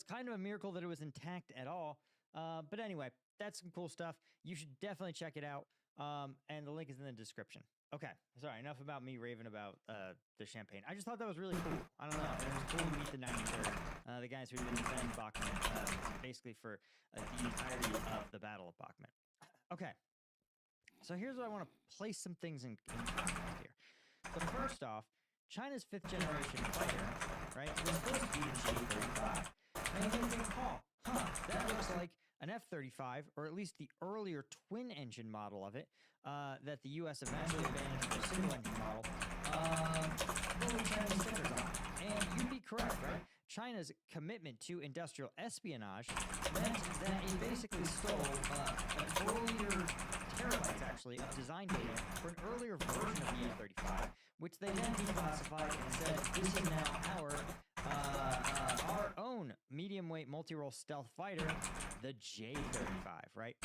kind of a miracle that it was intact at all. But anyway, that's some cool stuff. You should definitely check it out. And the link is in the description. Okay, sorry, enough about me raving about the champagne. I just thought that was really cool. I don't know. It was cool to meet the 93rd, the guys who had been defending Bakhmut basically for the entirety of the Battle of Bakhmut. Okay, so here's what I want to place some things in context here. So first off, China's 5th generation fighter, right, was supposed to be the J-35. And you can recall, that looks like an F-35, or at least the earlier twin-engine model of it, that the U.S. eventually abandoned for a single-engine model, with Chinese stickers on. And you'd be correct, right? China's commitment to industrial espionage meant that it basically stole an earlier terabytes, actually, of design data for an earlier version of the F-35, which they then declassified and said, this is now our own medium-weight multi-role stealth fighter, the J-35, right?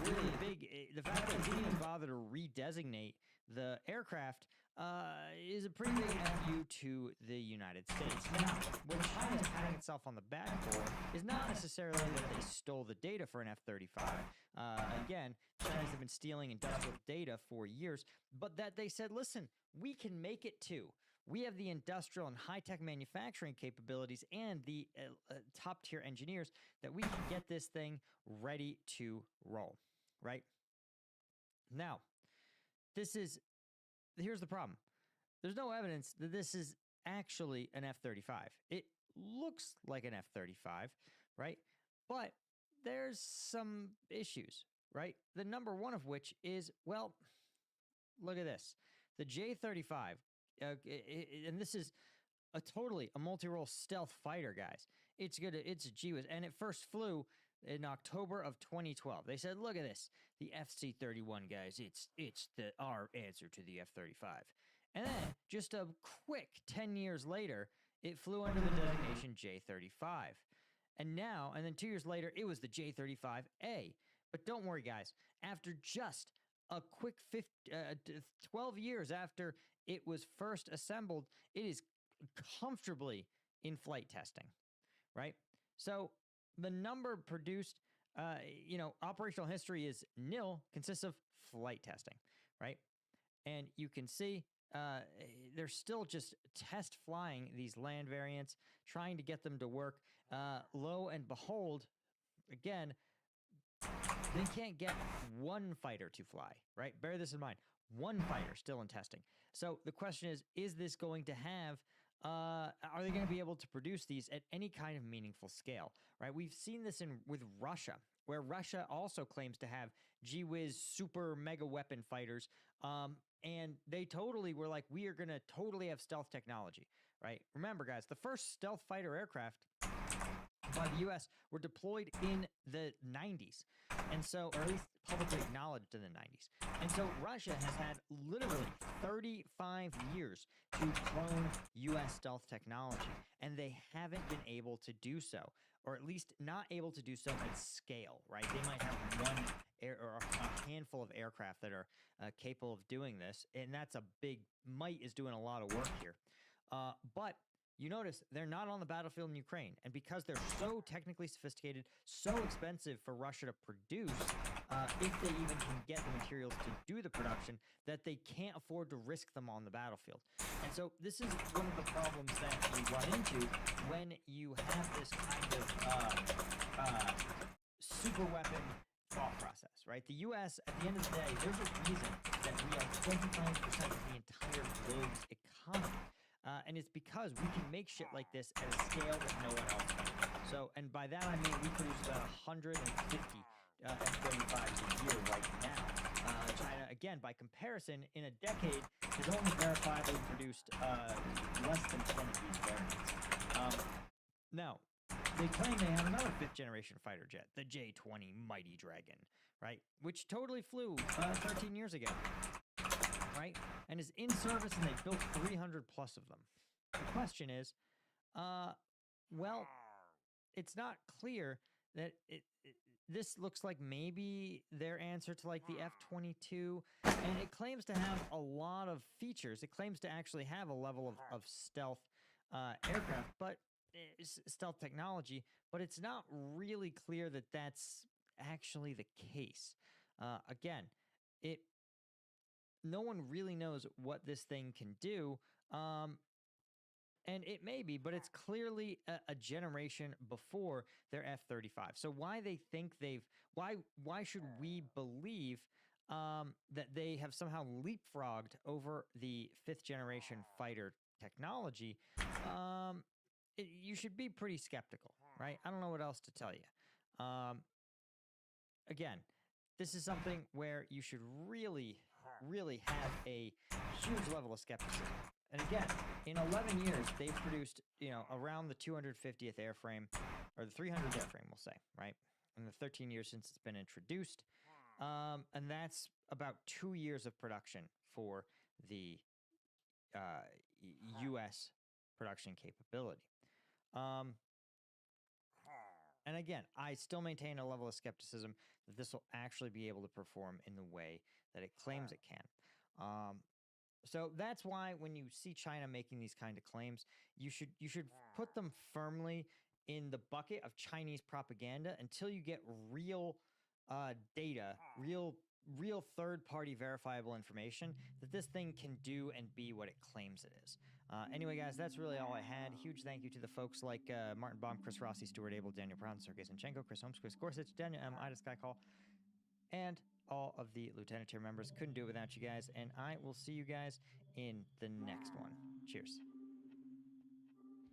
Really big. The fact that they didn't even bother to redesignate the aircraft is a pretty big FU to the United States. Now, what China is patting itself on the back for is not necessarily that they stole the data for an F-35. Again, China's been stealing industrial data for years, but that they said, listen, we can make it too. We have the industrial and high-tech manufacturing capabilities and the top-tier engineers that we can get this thing ready to roll, right? Now, here's the problem. There's no evidence that this is actually an F-35. It looks like an F-35, right? But there's some issues, right? The number one of which is, well, look at this. The J-35, and this is a multi-role stealth fighter, guys. It's a GWAS, and it first flew in October of 2012. They said, look at this, the FC-31, guys. It's our answer to the F-35. And then, just a quick 10 years later, it flew under the designation J-35. And then 2 years later, it was the J-35A. But don't worry, guys. After just a quick 12 years after it was first assembled, it is comfortably in flight testing, right? So the number produced, operational history is nil, consists of flight testing, right? And you can see they're still just test flying these land variants, trying to get them to work. Lo and behold, again, they can't get one fighter to fly, right? Bear this in mind. One fighter still in testing. So the question is this going to have, are they going to be able to produce these at any kind of meaningful scale, right? We've seen this with Russia, where Russia also claims to have GWIS super mega weapon fighters. And they totally were like, we are going to totally have stealth technology, right? Remember, guys, the first stealth fighter aircraft by the U.S. were deployed in the 90s. And so, or at least publicly acknowledged in the 90s. And so Russia has had literally 35 years to clone U.S. stealth technology. And they haven't been able to do so, or at least not able to do so at scale, right? They might have one or a handful of aircraft that are capable of doing this. And that's a big, might is doing a lot of work here. But you notice they're not on the battlefield in Ukraine. And because they're so technically sophisticated, so expensive for Russia to produce, if they even can get the materials to do the production, that they can't afford to risk them on the battlefield. And so this is one of the problems that you run into when you have this kind of super weapon thought process, right? The U.S., at the end of the day, there's a reason that we are 25% of the entire globe's economy. And it's because we can make shit like this at a scale that no one else can. So, and by that I mean we produce about 150 F-35s a year right now. China, again, by comparison, in a decade, has only verifiably produced less than 10 of these variants. Now, they claim they have another 5th generation fighter jet, the J-20 Mighty Dragon, right? Which totally flew 13 years ago. Right? And is in service, and they've built 300 plus of them. The question is, well, it's not clear that this looks like maybe their answer to like the F-22, and it claims to have a lot of features. It claims to actually have a level of stealth aircraft, but stealth technology, but it's not really clear that that's actually the case. Again, it no one really knows what this thing can do. And it may be, but it's clearly a generation before their F-35. So why should we believe that they have somehow leapfrogged over the 5th generation fighter technology? You should be pretty skeptical, right? I don't know what else to tell you. Again, this is something where you should really, really have a huge level of skepticism. And again, in 11 years, they've produced, around the 250th airframe, or the 300th airframe, we'll say, right? In the 13 years since it's been introduced. And that's about 2 years of production for the U.S. production capability. And again, I still maintain a level of skepticism that this will actually be able to perform in the way that it claims it can. So that's why when you see China making these kind of claims, you should put them firmly in the bucket of Chinese propaganda until you get real data, real third-party verifiable information that this thing can do and be what it claims it is. Anyway, guys, that's really all I had. Huge thank you to the folks like Martin Baum, Chris Rossi, Stuart Abel, Daniel Brown, Sergei Zinchenko, Chris Holmes, Chris Gorsuch, Daniel M., Ida Skycall, and all of the Lieutenant tier members. Couldn't do it without you guys, and I will see you guys in the next one. Cheers.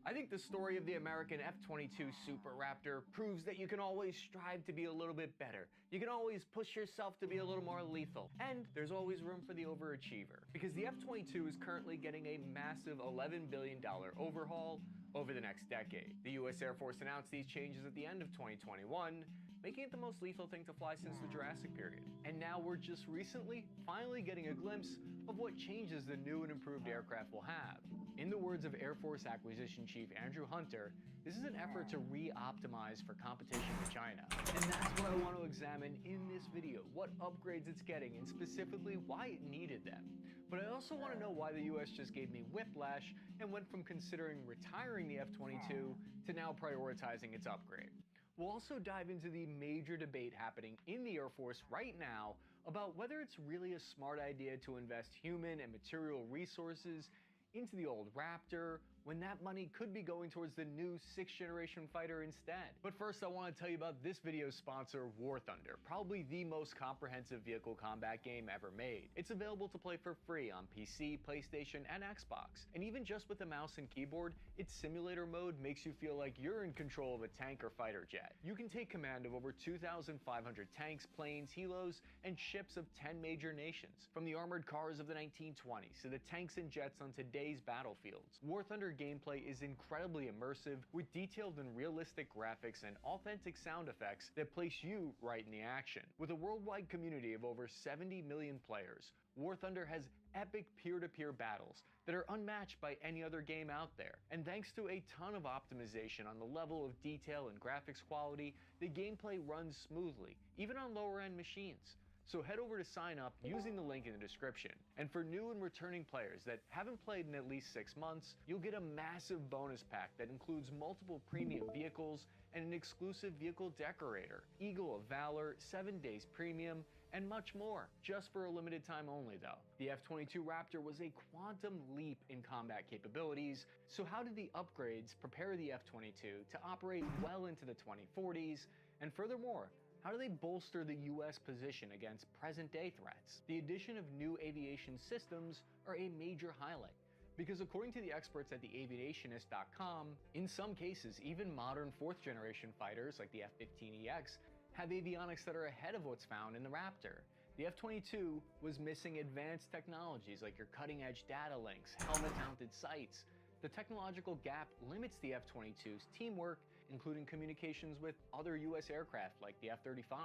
I think the story of the American F-22 Super Raptor proves that you can always strive to be a little bit better. You can always push yourself to be a little more lethal. And there's always room for the overachiever. Because the F-22 is currently getting a massive $11 billion overhaul over the next decade. The US Air Force announced these changes at the end of 2021, making it the most lethal thing to fly since the Jurassic period. And now we're just recently finally getting a glimpse of what changes the new and improved aircraft will have. In the words of Air Force Acquisition Chief Andrew Hunter, this is an effort to re-optimize for competition with China. And that's what I want to examine in this video, what upgrades it's getting and specifically why it needed them. But I also want to know why the US just gave me whiplash and went from considering retiring the F-22 to now prioritizing its upgrade. We'll also dive into the major debate happening in the Air Force right now about whether it's really a smart idea to invest human and material resources into the old Raptor when that money could be going towards the new 6th generation fighter instead. But first I want to tell you about this video's sponsor, War Thunder, probably the most comprehensive vehicle combat game ever made. It's available to play for free on PC, PlayStation, and Xbox. And even just with a mouse and keyboard, its simulator mode makes you feel like you're in control of a tank or fighter jet. You can take command of over 2,500 tanks, planes, helos, and ships of 10 major nations. From the armored cars of the 1920s to the tanks and jets on today's battlefields. War Thunder gameplay is incredibly immersive with detailed and realistic graphics and authentic sound effects that place you right in the action. With a worldwide community of over 70 million players, War Thunder has epic peer-to-peer battles that are unmatched by any other game out there. And thanks to a ton of optimization on the level of detail and graphics quality, the gameplay runs smoothly, even on lower-end machines. So head over to sign up using the link in the description. And for new and returning players that haven't played in at least 6 months, you'll get a massive bonus pack that includes multiple premium vehicles and an exclusive vehicle decorator, Eagle of Valor, 7 days premium, and much more, just for a limited time only though. The F-22 Raptor was a quantum leap in combat capabilities, so how did the upgrades prepare the F-22 to operate well into the 2040s, and furthermore, how do they bolster the US position against present-day threats? The addition of new aviation systems are a major highlight, because according to the experts at theaviationist.com, in some cases, even modern 4th generation fighters like the F-15EX have avionics that are ahead of what's found in the Raptor. The F-22 was missing advanced technologies like your cutting-edge data links, helmet-mounted sights. The technological gap limits the F-22's teamwork, including communications with other US aircraft like the F-35.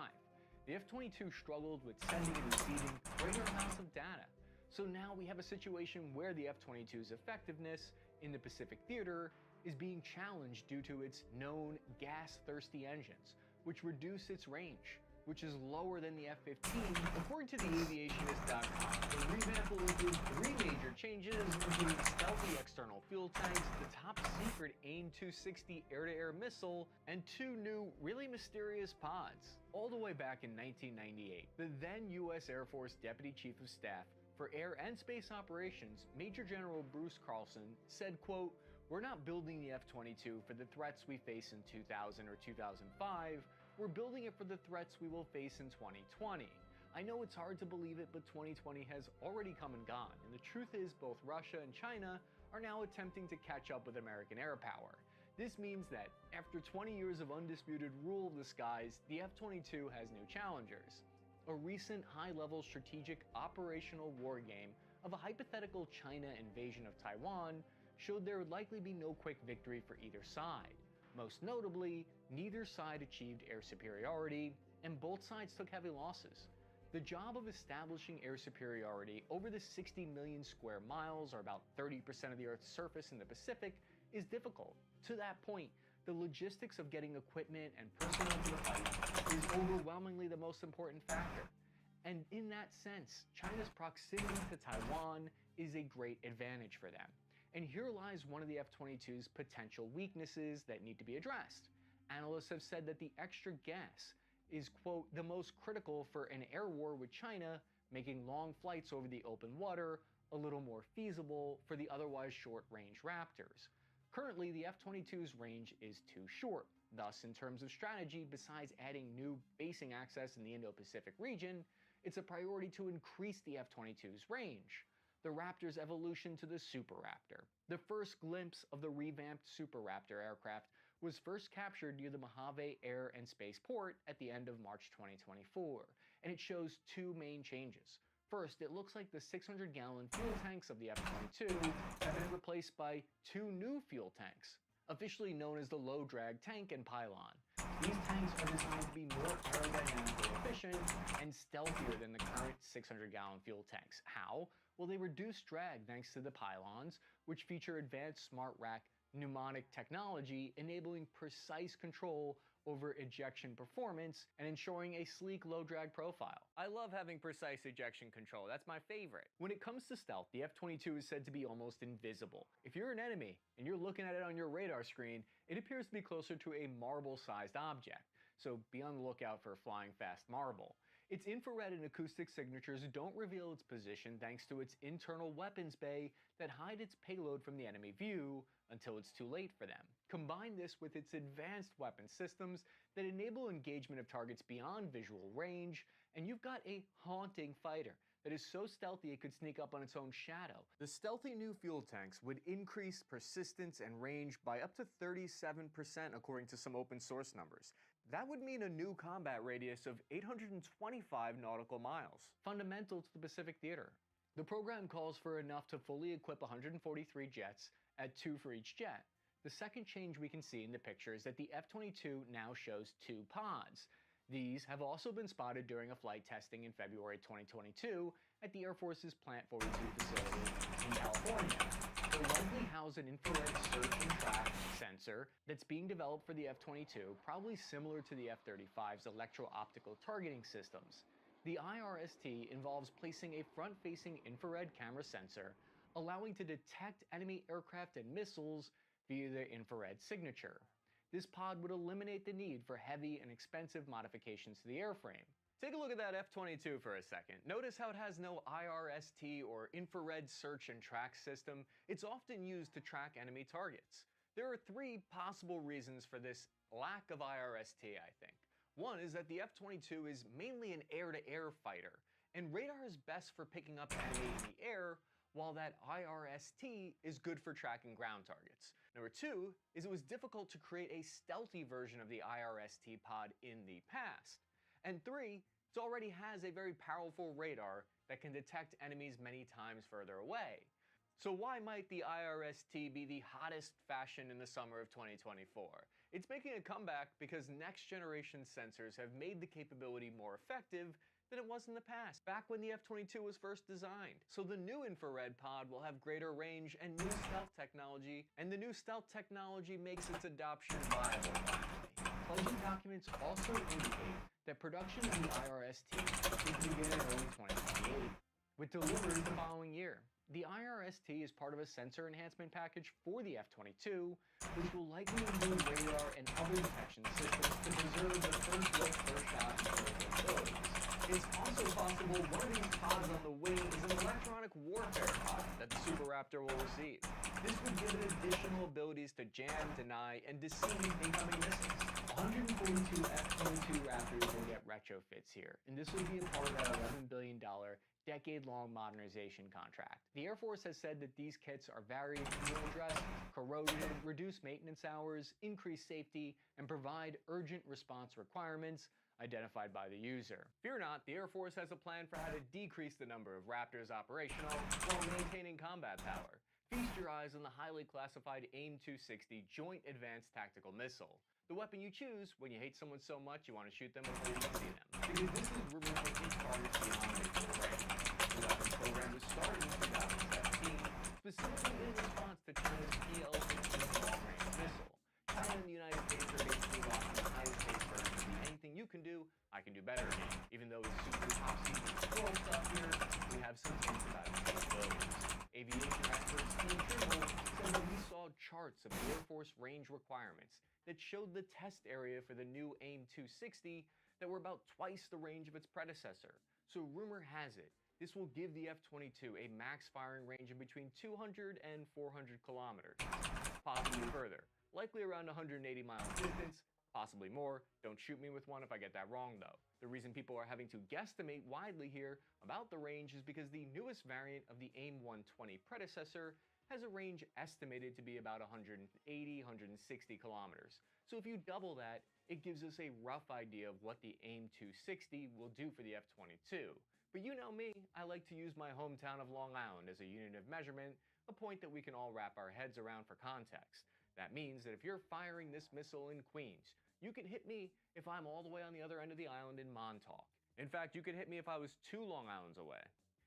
The F-22 struggled with sending and receiving greater amounts of data. So now we have a situation where the F-22's effectiveness in the Pacific theater is being challenged due to its known gas-thirsty engines, which reduce its range. which is lower than the F-15, according to the aviationist.com. The revamp will include 3 major changes, including stealthy external fuel tanks, the top-secret AIM-260 air-to-air missile, and 2 new, really mysterious pods. All the way back in 1998, the then U.S. Air Force Deputy Chief of Staff for Air and Space Operations, Major General Bruce Carlson, said, quote, "We're not building the F-22 for the threats we face in 2000 or 2005, we're building it for the threats we will face in 2020. I know it's hard to believe it, but 2020 has already come and gone, and the truth is both Russia and China are now attempting to catch up with American air power. This means that after 20 years of undisputed rule of the skies, the F-22 has new challengers. A recent high-level strategic operational war game of a hypothetical China invasion of Taiwan showed there would likely be no quick victory for either side. Most notably, neither side achieved air superiority, and both sides took heavy losses. The job of establishing air superiority over the 60 million square miles, or about 30% of the Earth's surface in the Pacific, is difficult. To that point, the logistics of getting equipment and personnel to the fight is overwhelmingly the most important factor. And in that sense, China's proximity to Taiwan is a great advantage for them. And here lies one of the F-22's potential weaknesses that need to be addressed. Analysts have said that the extra gas is, quote, the most critical for an air war with China, making long flights over the open water a little more feasible for the otherwise short-range Raptors. Currently, the F-22's range is too short. Thus, in terms of strategy, besides adding new basing access in the Indo-Pacific region, it's a priority to increase the F-22's range. The Raptor's evolution to the Super Raptor. The first glimpse of the revamped Super Raptor aircraft was first captured near the Mojave Air and Space Port at the end of March 2024, and it shows 2 main changes. First, it looks like the 600-gallon fuel tanks of the F-22 have been replaced by 2 new fuel tanks, officially known as the low drag tank and pylon. These tanks are designed to be more aerodynamically efficient and stealthier than the current 600-gallon fuel tanks. How? Well, they reduce drag thanks to the pylons, which feature advanced smart rack pneumonic technology, enabling precise control over ejection performance and ensuring a sleek low drag profile. I love having precise ejection control, that's my favorite. When it comes to stealth, the F-22 is said to be almost invisible. If you're an enemy and you're looking at it on your radar screen, it appears to be closer to a marble-sized object, so be on the lookout for a flying fast marble. Its infrared and acoustic signatures don't reveal its position thanks to its internal weapons bay that hide its payload from the enemy view until it's too late for them. Combine this with its advanced weapon systems that enable engagement of targets beyond visual range, and you've got a haunting fighter that is so stealthy it could sneak up on its own shadow. The stealthy new fuel tanks would increase persistence and range by up to 37% according to some open source numbers. That would mean a new combat radius of 825 nautical miles, fundamental to the Pacific theater. The program calls for enough to fully equip 143 jets at 2 for each jet. The second change we can see in the picture is that the F-22 now shows 2 pods. These have also been spotted during a flight testing in February 2022 at the Air Force's Plant 42 facility in California. They'll likely house an infrared search and track sensor that's being developed for the F-22, probably similar to the F-35's electro-optical targeting systems. The IRST involves placing a front-facing infrared camera sensor, allowing to detect enemy aircraft and missiles via their infrared signature. This pod would eliminate the need for heavy and expensive modifications to the airframe. Take a look at that F-22 for a second. Notice how it has no IRST or infrared search and track system. It's often used to track enemy targets. There are 3 possible reasons for this lack of IRST, I think. One is that the F-22 is mainly an air-to-air fighter, and radar is best for picking up enemy in the air, while that IRST is good for tracking ground targets. Number 2 is it was difficult to create a stealthy version of the IRST pod in the past. And 3, it already has a very powerful radar that can detect enemies many times further away. So why might the IRST be the hottest fashion in the summer of 2024? It's making a comeback because next generation sensors have made the capability more effective than it was in the past, back when the F-22 was first designed. So the new infrared pod will have greater range and new stealth technology, and the new stealth technology makes its adoption viable. Pledging documents also indicate that production of the IRST is to begin in early 2028, with delivery the following year. The IRST is part of a sensor enhancement package for the F-22, which will likely include radar and other detection systems to preserve the first look, first shot capabilities. It's also possible one of these pods on the wing is an electronic warfare pod that the Super Raptor will receive. This would give it additional abilities to jam, deny, and deceive incoming missiles. 142 F-22 Raptors will get retrofits here, and this will be a part of that $11 billion decade-long modernization contract. The Air Force has said that these kits are varied and will address corrosion, reduce maintenance hours, increase safety, and provide urgent response requirements identified by the user. Fear not, the Air Force has a plan for how to decrease the number of Raptors operational while maintaining combat power. Feast your eyes on the highly classified AIM-260 Joint Advanced Tactical Missile, the weapon you choose when you hate someone so much you want to shoot them before you can see them. Because this is rumored to hit targets beyond visual range. The weapons program was started in 2017, specifically in response to China's PL-15 long-range missile. China and the United States are basically locking the United States for anything you can do, I can do better. Even though it's super top secret squirrel stuff here, we have some hints about its capabilities. Aviation experts Ian Trimble said that we saw charts of the Air Force range requirements that showed the test area for the new AIM-260 that were about twice the range of its predecessor. So rumor has it, this will give the F-22 a max firing range of between 200 and 400 kilometers, possibly further, likely around 180 miles distance, possibly more. Don't shoot me with one if I get that wrong though. The reason people are having to guesstimate widely here about the range is because the newest variant of the AIM-120 predecessor has a range estimated to be about 180, 160 kilometers. So if you double that, it gives us a rough idea of what the AIM-260 will do for the F-22. But you know me, I like to use my hometown of Long Island as a unit of measurement, a point that we can all wrap our heads around for context. That means that if you're firing this missile in Queens, you can hit me if I'm all the way on the other end of the island in Montauk. In fact, you could hit me if I was 2 Long Islands away.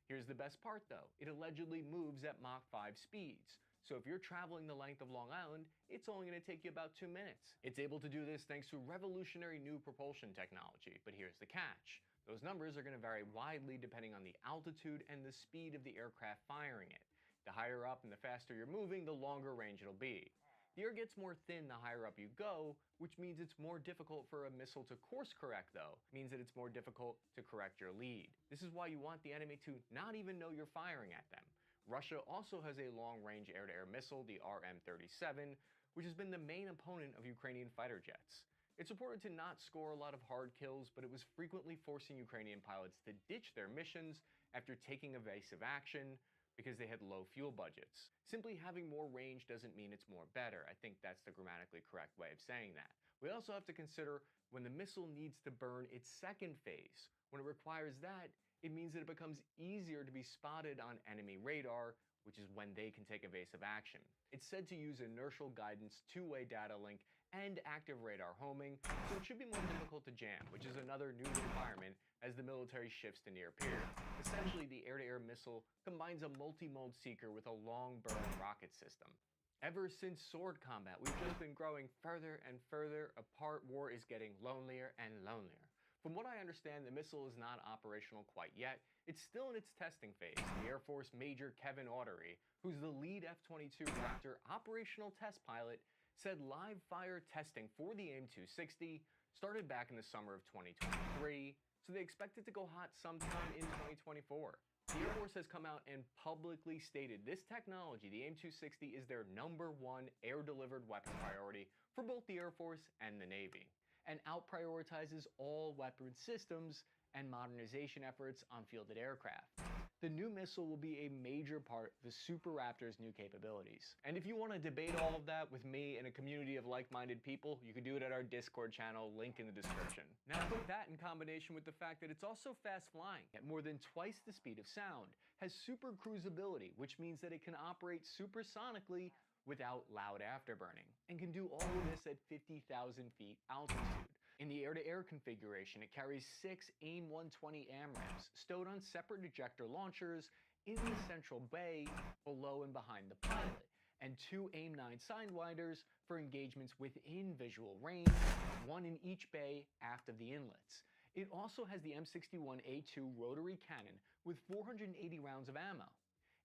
Here's the best part though, it allegedly moves at Mach 5 speeds. So if you're traveling the length of Long Island, it's only going to take you about 2 minutes. It's able to do this thanks to revolutionary new propulsion technology, but here's the catch. Those numbers are going to vary widely depending on the altitude and the speed of the aircraft firing it. The higher up and the faster you're moving, the longer range it'll be. The air gets more thin the higher up you go, which means it's more difficult for a missile to course correct though. It means that it's more difficult to correct your lead. This is why you want the enemy to not even know you're firing at them. Russia also has a long-range air-to-air missile, the RM-37, which has been the main opponent of Ukrainian fighter jets. It's reported to not score a lot of hard kills, but it was frequently forcing Ukrainian pilots to ditch their missions after taking evasive action because they had low fuel budgets. Simply having more range doesn't mean it's more better. I think that's the grammatically correct way of saying that. We also have to consider when the missile needs to burn its second phase. When it requires that, it means that it becomes easier to be spotted on enemy radar, which is when they can take evasive action. It's said to use inertial guidance, two-way data link, and active radar homing, so it should be more difficult to jam, which is another new requirement as the military shifts to near peer. Essentially, the air-to-air missile combines a multi-mode seeker with a long-burn rocket system. Ever since sword combat, we've just been growing further and further apart. War is getting lonelier and lonelier. From what I understand, the missile is not operational quite yet. It's still in its testing phase. The Air Force Major Kevin Audery, who's the lead F-22 Raptor operational test pilot, said live fire testing for the AIM-260 started back in the summer of 2023, so they expect it to go hot sometime in 2024. The Air Force has come out and publicly stated this technology, the AIM-260, is their #1 air-delivered weapon priority for both the Air Force and the Navy, and out-prioritizes all weapon systems and modernization efforts on fielded aircraft. The new missile will be a major part of the Super Raptor's new capabilities. And if you want to debate all of that with me and a community of like-minded people, you can do it at our Discord channel, link in the description. Now put that in combination with the fact that it's also fast flying at more than twice the speed of sound, has super cruisability, which means that it can operate supersonically without loud afterburning, and can do all of this at 50,000 feet altitude. In the air-to-air configuration, it carries 6 AIM-120 AMRAAMs stowed on separate ejector launchers in the central bay below and behind the pilot, and 2 AIM-9 Sidewinders for engagements within visual range, 1 in each bay aft of the inlets. It also has the M61A2 rotary cannon with 480 rounds of ammo.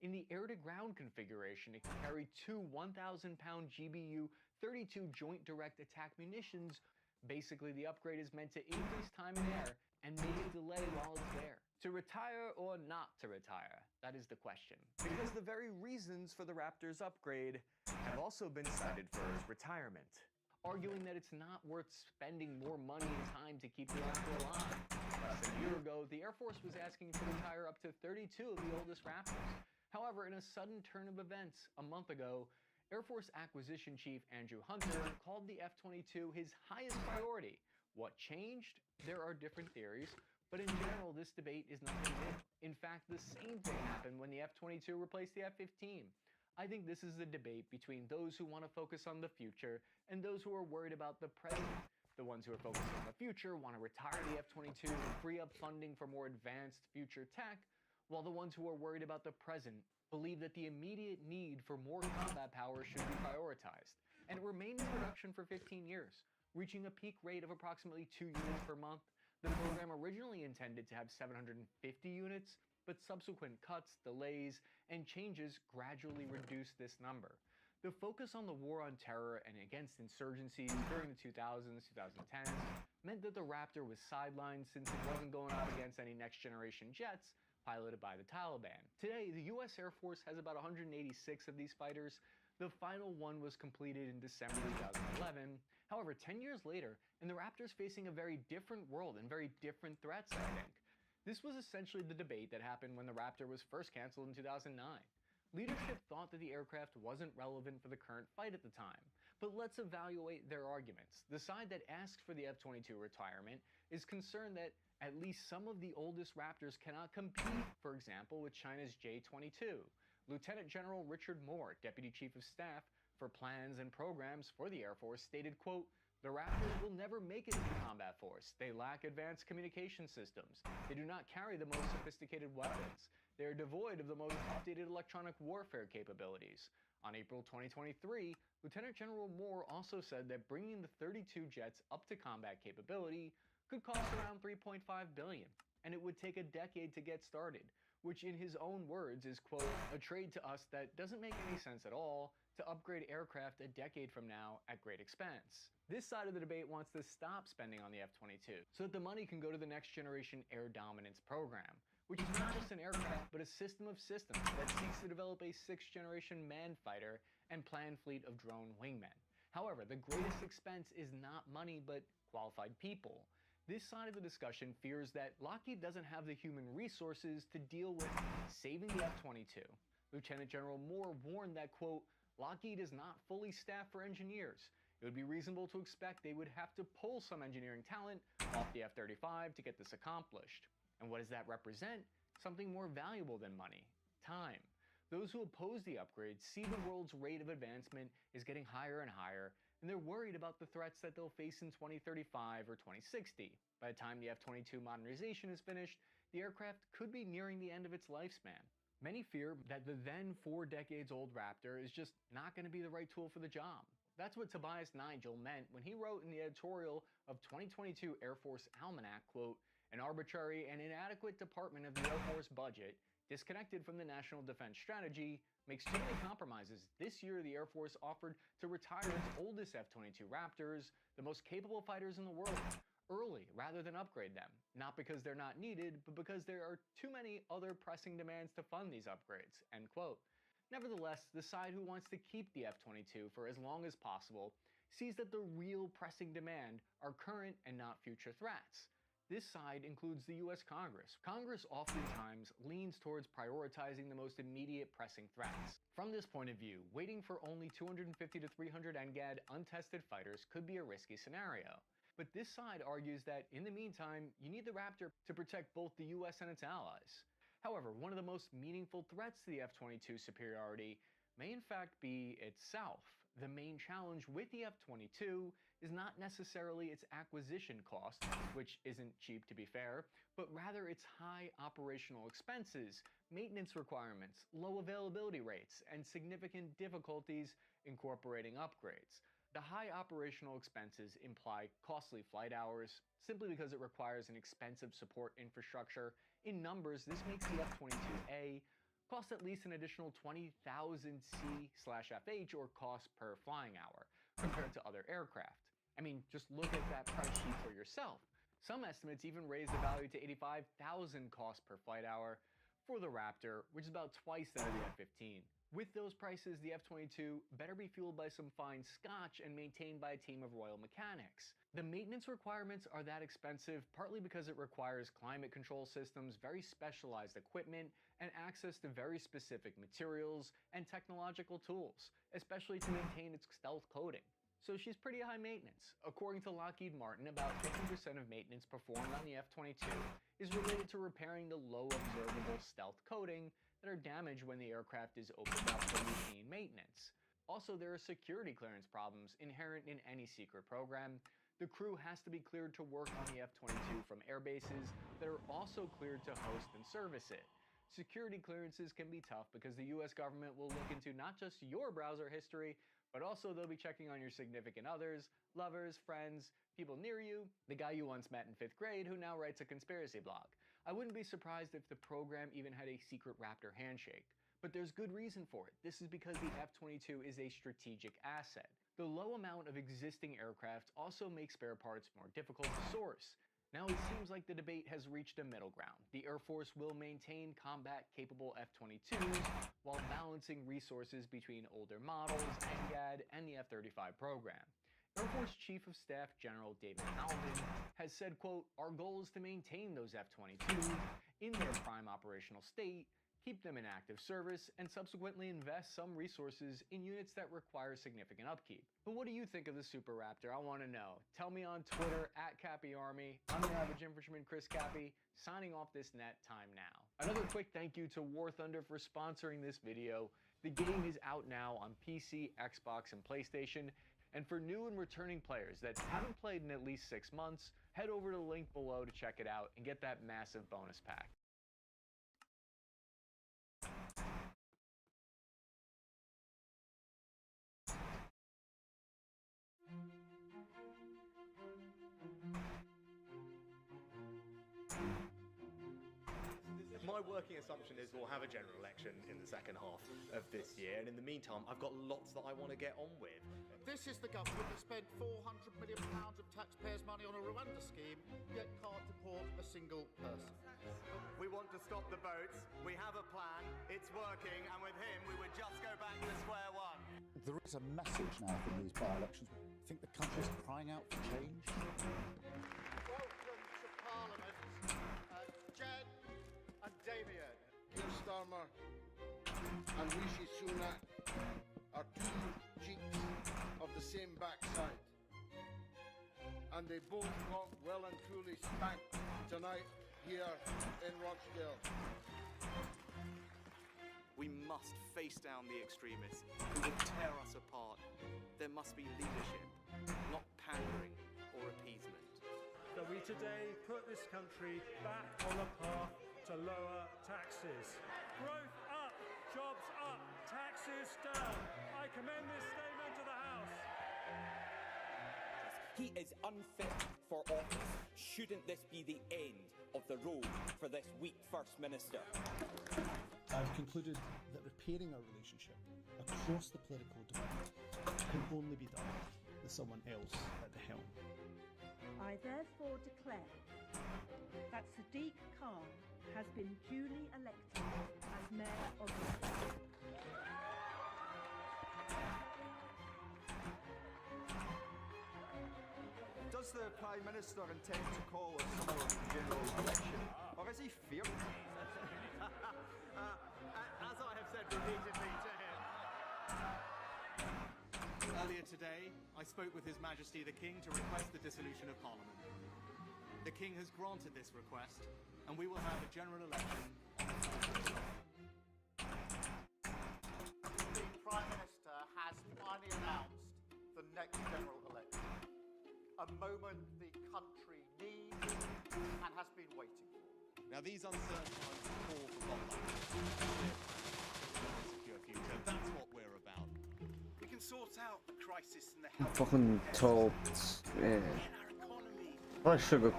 In the air-to-ground configuration, it can carry two 1,000-pound GBU 32 Joint Direct Attack munitions. Basically, the upgrade is meant to increase time in air and make it delay while it's there. To retire or not to retire? That is the question. Because the very reasons for the Raptor's upgrade have also been cited for retirement, arguing that it's not worth spending more money and time to keep the Raptor alive. Less than a year ago, the Air Force was asking to retire up to 32 of the oldest Raptors. However, in a sudden turn of events a month ago, Air Force Acquisition Chief Andrew Hunter called the F-22 his highest priority. What changed? There are different theories, but in general, this debate is nothing new. In fact, the same thing happened when the F-22 replaced the F-15. I think this is a debate between those who want to focus on the future and those who are worried about the present. The ones who are focusing on the future want to retire the F-22 and free up funding for more advanced future tech, while the ones who are worried about the present believe that the immediate need for more combat power should be prioritized. And it remained in production for 15 years, reaching a peak rate of approximately 2 units per month. The program originally intended to have 750 units, but subsequent cuts, delays, and changes gradually reduced this number. The focus on the war on terror and against insurgencies during the 2000s, 2010s meant that the Raptor was sidelined since it wasn't going up against any next-generation jets piloted by the Taliban. Today, the US Air Force has about 186 of these fighters. The final one was completed in December 2011. However, 10 years later, and the Raptor's facing a very different world and very different threats, I think. This was essentially the debate that happened when the Raptor was first canceled in 2009. Leadership thought that the aircraft wasn't relevant for the current fight at the time, but let's evaluate their arguments. The side that asked for the F-22 retirement is concerned that at least some of the oldest Raptors cannot compete, for example, with China's J-22. Lieutenant General Richard Moore, Deputy Chief of Staff for Plans and Programs for the Air Force, stated, quote, "The Raptors will never make it to the combat force. They lack advanced communication systems. They do not carry the most sophisticated weapons. They are devoid of the most updated electronic warfare capabilities." On April 2023, Lieutenant General Moore also said that bringing the 32 jets up to combat capability could cost around $3.5 billion, and it would take a decade to get started, which in his own words is, quote, "a trade to us that doesn't make any sense at all to upgrade aircraft a decade from now at great expense." This side of the debate wants to stop spending on the F-22 so that the money can go to the next generation air dominance program, which is not just an aircraft, but a system of systems that seeks to develop a 6th-generation manned fighter and planned fleet of drone wingmen. However, the greatest expense is not money, but qualified people. This side of the discussion fears that Lockheed doesn't have the human resources to deal with saving the F-22. Lieutenant General Moore warned that, quote, "Lockheed is not fully staffed for engineers. It would be reasonable to expect they would have to pull some engineering talent off the F-35 to get this accomplished." And what does that represent? Something more valuable than money: time. Those who oppose the upgrade see the world's rate of advancement is getting higher and higher, and they're worried about the threats that they'll face in 2035 or 2060. By the time the F-22 modernization is finished, the aircraft could be nearing the end of its lifespan. Many fear that the then 4 decades old Raptor is just not going to be the right tool for the job. That's what Tobias Nigel meant when he wrote in the editorial of 2022 Air Force Almanac, quote, "An arbitrary and inadequate department of the Air Force budget, disconnected from the National Defense Strategy, makes too many compromises. This year, the Air Force offered to retire its oldest F-22 Raptors, the most capable fighters in the world, early rather than upgrade them. Not because they're not needed, but because there are too many other pressing demands to fund these upgrades," end quote. Nevertheless, the side who wants to keep the F-22 for as long as possible sees that the real pressing demand are current and not future threats. This side includes the US Congress. Congress oftentimes leans towards prioritizing the most immediate pressing threats. From this point of view, waiting for only 250 to 300 NGAD untested fighters could be a risky scenario. But this side argues that in the meantime, you need the Raptor to protect both the US and its allies. However, one of the most meaningful threats to the F-22 superiority may in fact be itself. The main challenge with the F-22 is not necessarily its acquisition cost, which isn't cheap to be fair, but rather its high operational expenses, maintenance requirements, low availability rates, and significant difficulties incorporating upgrades. The high operational expenses imply costly flight hours, simply because it requires an expensive support infrastructure. In numbers, this makes the F-22A cost at least an additional 20,000 C/FH or cost per flying hour compared to other aircraft. I mean, just look at that price sheet for yourself. Some estimates even raise the value to 85,000 cost per flight hour for the Raptor, which is about twice that of the F-15. With those prices, the F-22 better be fueled by some fine scotch and maintained by a team of royal mechanics. The maintenance requirements are that expensive partly because it requires climate control systems, very specialized equipment, and access to very specific materials and technological tools, especially to maintain its stealth coating. So she's pretty high maintenance. According to Lockheed Martin, about 50% of maintenance performed on the F-22 is related to repairing the low observable stealth coating that are damaged when the aircraft is opened up for routine maintenance. Also, there are security clearance problems inherent in any secret program. The crew has to be cleared to work on the F-22 from air bases that are also cleared to host and service it. Security clearances can be tough because the US government will look into not just your browser history, but also they'll be checking on your significant others, lovers, friends, people near you, the guy you once met in 5th grade who now writes a conspiracy blog. I wouldn't be surprised if the program even had a secret Raptor handshake. But there's good reason for it. This is because the F-22 is a strategic asset. The low amount of existing aircraft also makes spare parts more difficult to source. Now it seems like the debate has reached a middle ground. The Air Force will maintain combat-capable F-22s while balancing resources between older models, NGAD, and the F-35 program. Air Force Chief of Staff General David Howland has said, quote, "Our goal is to maintain those F-22s in their prime operational state, keep them in active service, and subsequently invest some resources in units that require significant upkeep." But what do you think of the Super Raptor? I want to know. Tell me on Twitter, @CappyArmy. I'm your average infantryman, Chris Cappy, signing off this net time now. Another quick thank you to War Thunder for sponsoring this video. The game is out now on PC, Xbox, and PlayStation. And for new and returning players that haven't played in at least 6 months, head over to the link below to check it out and get that massive bonus pack. My working assumption is we'll have a general election in the second half of this year, and in the meantime, I've got lots that I want to get on with. This is the government that spent £400 million of taxpayers' money on a Rwanda scheme, yet can't deport a single person. We want to stop the boats. We have a plan. It's working, and with him, we would just go back to square one. There is a message now from these by-elections. I think the country's crying out for change. Welcome to Parliament, Jen and Damien. Keir Starmer and Rishi Sunak are two cheeks of the same backside, and they both got well and truly spanked tonight here in Rochdale. We must face down the extremists who will tear us apart. There must be leadership, not pandering or appeasement. That we today put this country back on the path to lower taxes. Growth up, jobs up, taxes down. I commend this statement to the House. He is unfit for office. Shouldn't this be the end of the road for this weak First Minister? I've concluded that repairing our relationship across the political divide can only be done with someone else at the helm. I therefore declare that Sadiq Khan has been duly elected as Mayor of London. Does the Prime Minister intend to call a summer general election, or is he fearing? As I have said repeatedly to him. Earlier today, I spoke with His Majesty the King to request the dissolution of Parliament. The King has granted this request, and we will have a general election on the 4th of July. The Prime Minister has finally announced the next general election. A moment the country needs and has been waiting for. Now, these uncertain times call for Bob. Secure future. That's what we're about. We can can sort out the crisis in the health. Fucking told. I sugar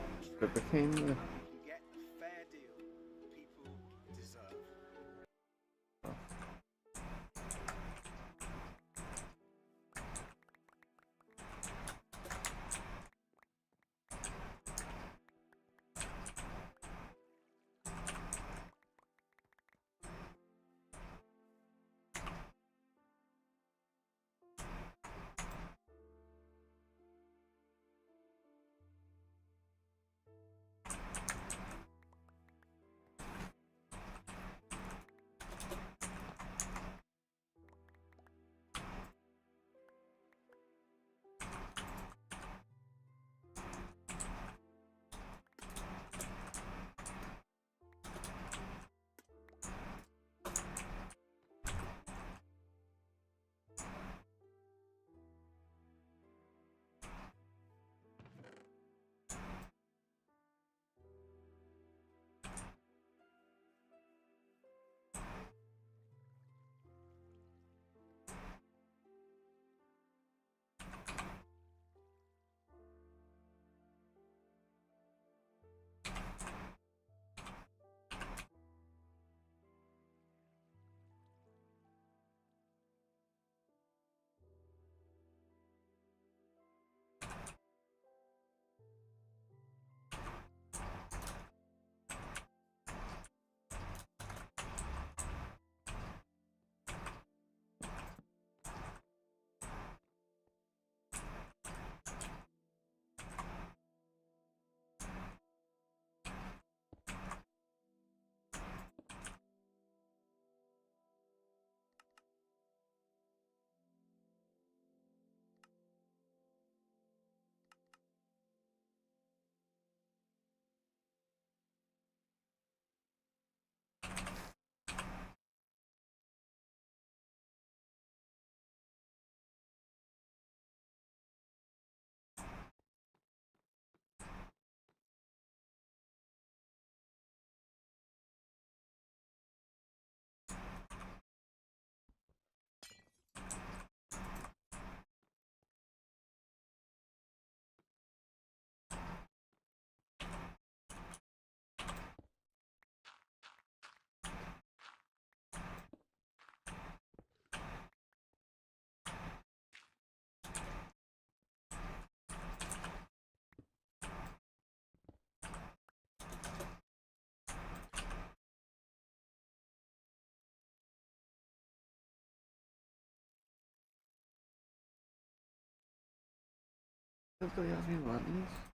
cane. Can get the fair deal people deserve. Estoy haciendo antes.